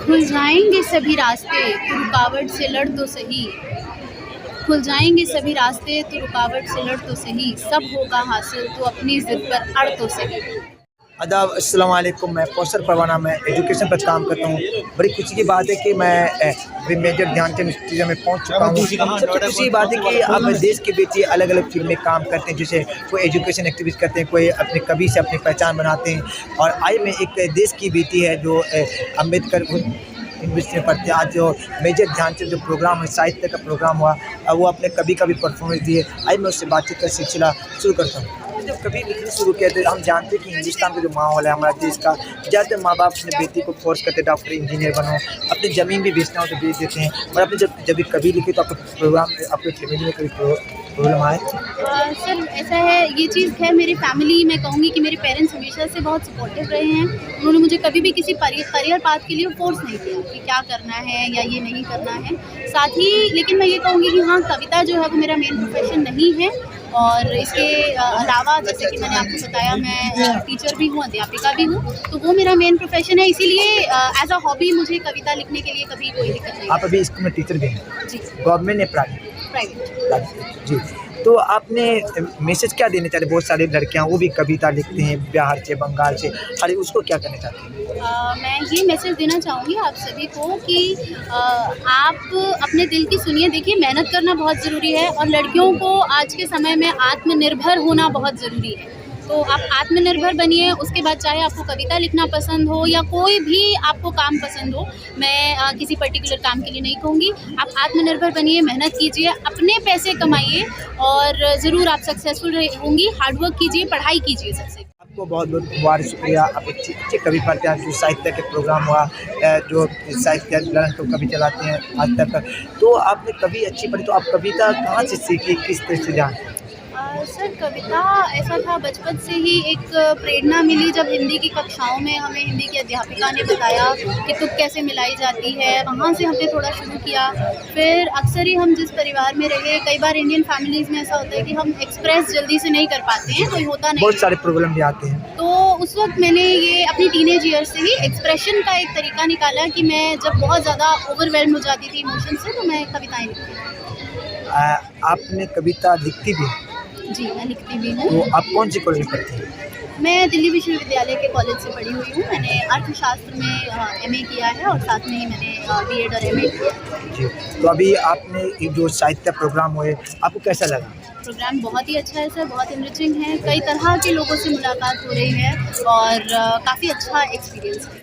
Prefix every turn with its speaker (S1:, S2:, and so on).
S1: खुल जाएंगे सभी रास्ते तो रुकावट से लड़ तो सही। खुल जाएंगे सभी रास्ते तो रुकावट से लड़ तो सही। सब होगा हासिल तो अपनी जिद पर अड़ तो सही।
S2: आदाब अस्सलाम वालेकुम। मैं कौसर परवाना में एजुकेशन पर काम करता हूँ। बड़ी खुशी की बात है कि मैं अभी मेजर ध्यानचंद इंस्टीट्यूट में पहुँच चुका हूँ। सबसे खुशी की बात है कि अब देश के बेटे अलग अलग फील्ड में काम करते हैं, जैसे कोई एजुकेशन एक्टिविटीज़ करते हैं, कोई अपने कवि से अपनी पहचान बनाते हैं। और आज में एक देश की बेटी है जो अम्बेडकर यूनिवर्सिटी में पढ़ते हैं। आज जो मेजर ध्यानचंद जो प्रोग्राम है, साहित्य का प्रोग्राम हुआ, वो अपने कवि का भी परफॉर्मेंस दिए। आज मैं उससे बातचीत का सिलसिला शुरू करता हूँ। जब कभी लिखना शुरू किया तो हम जानते हैं कि हिंदुस्तान का जो माहौल है हमारा देश का, ज़्यादातर माँ बाप अपने बेटी को फोर्स करते डॉक्टर इंजीनियर बनो, अपनी ज़मीन भी बेचना हो तो बेच देते हैं। और अपने जब भी कभी लिखे तो आपको प्रोग्राम आपके फैमिली में कभी प्रॉब्लम आए?
S1: सर ऐसा है, ये चीज़ है मेरी फैमिली, मैं कहूँगी कि मेरे पेरेंट्स हमेशा से बहुत सपोर्टिव रहे हैं। उन्होंने मुझे कभी भी किसी करियर पाथ के लिए फोर्स नहीं किया कि क्या करना है या ये नहीं करना है। साथ ही लेकिन मैं ये कहूँगी कि हाँ, कविता जो है वो मेरा मेन प्रोफेशन नहीं है। और इसके अलावा जैसे कि मैंने आपको बताया, मैं टीचर भी हूँ, अध्यापिका भी हूँ, तो वो मेरा मेन प्रोफेशन है। इसीलिए एज अ हॉबी मुझे कविता लिखने के लिए कभी कोई दिक्कत नहीं।
S2: आप अभी स्कूल में टीचर भी हैं?
S1: जी।
S2: गवर्नमेंट ने प्राइवेट?
S1: प्राइवेट।
S2: जी। तो आपने मैसेज क्या देना चाहते? बहुत सारी लड़कियां वो भी कविता लिखती हैं बिहार से, बंगाल से, अरे उसको क्या कहना चाहते हैं?
S1: मैं ये मैसेज देना चाहूँगी आप सभी को कि आप अपने दिल की सुनिए। देखिए, मेहनत करना बहुत ज़रूरी है और लड़कियों को आज के समय में आत्मनिर्भर होना बहुत ज़रूरी है। तो आप आत्मनिर्भर बनिए। उसके बाद चाहे आपको कविता लिखना पसंद हो या कोई भी आपको काम पसंद हो, मैं किसी पर्टिकुलर काम के लिए नहीं कहूँगी। आप आत्मनिर्भर बनिए, मेहनत कीजिए, अपने पैसे कमाइए और ज़रूर आप सक्सेसफुल होंगी। हार्डवर्क कीजिए, पढ़ाई कीजिए सबसे।
S2: आपको बहुत बहुत मुबारक, शुक्रिया। आप अच्छे कवि पढ़ते हैं। जो साहित्य के प्रोग्राम हुआ, जो साहित्य ललन तो कवि चलाते हैं आज तक, तो आपने कवि अच्छी पढ़ी, तो आप कविता कहाँ से सीखी, किस तरह से जान?
S1: सर कविता ऐसा था, बचपन से ही एक प्रेरणा मिली जब हिंदी की कक्षाओं में हमें हिंदी की अध्यापिका ने बताया कि तुक कैसे मिलाई जाती है। वहाँ से हमने थोड़ा शुरू किया। फिर अक्सर ही हम जिस परिवार में रहे, कई बार इंडियन फैमिलीज़ में ऐसा होता है कि हम एक्सप्रेस जल्दी से नहीं कर पाते हैं, कोई होता नहीं,
S2: बहुत सारे प्रॉब्लम भी आते हैं।
S1: तो उस वक्त मैंने ये अपनी टीनेज ईयर से ही एक्सप्रेशन का एक तरीका निकाला कि मैं जब बहुत ज़्यादा ओवरवेल्म हो जाती थी इमोशन से, तो मैं कविताएँ लिखती।
S2: आपने कविता लिखती भी?
S1: जी, मैं लिखती भी हूँ।
S2: तो आप कौन सी कॉलेज में पढ़ती हैं?
S1: मैं दिल्ली विश्वविद्यालय के कॉलेज से पढ़ी हुई हूँ। मैंने अर्थशास्त्र में एमए किया है और साथ में ही मैंने बीएड और एमए किया।
S2: जी। तो अभी आपने ये जो साहित्य प्रोग्राम हुए, आपको कैसा लगा?
S1: प्रोग्राम बहुत ही अच्छा है सर, बहुत इनरिचिंग है। कई तरह के लोगों से मुलाकात हो रही है और काफ़ी अच्छा एक्सपीरियंस है।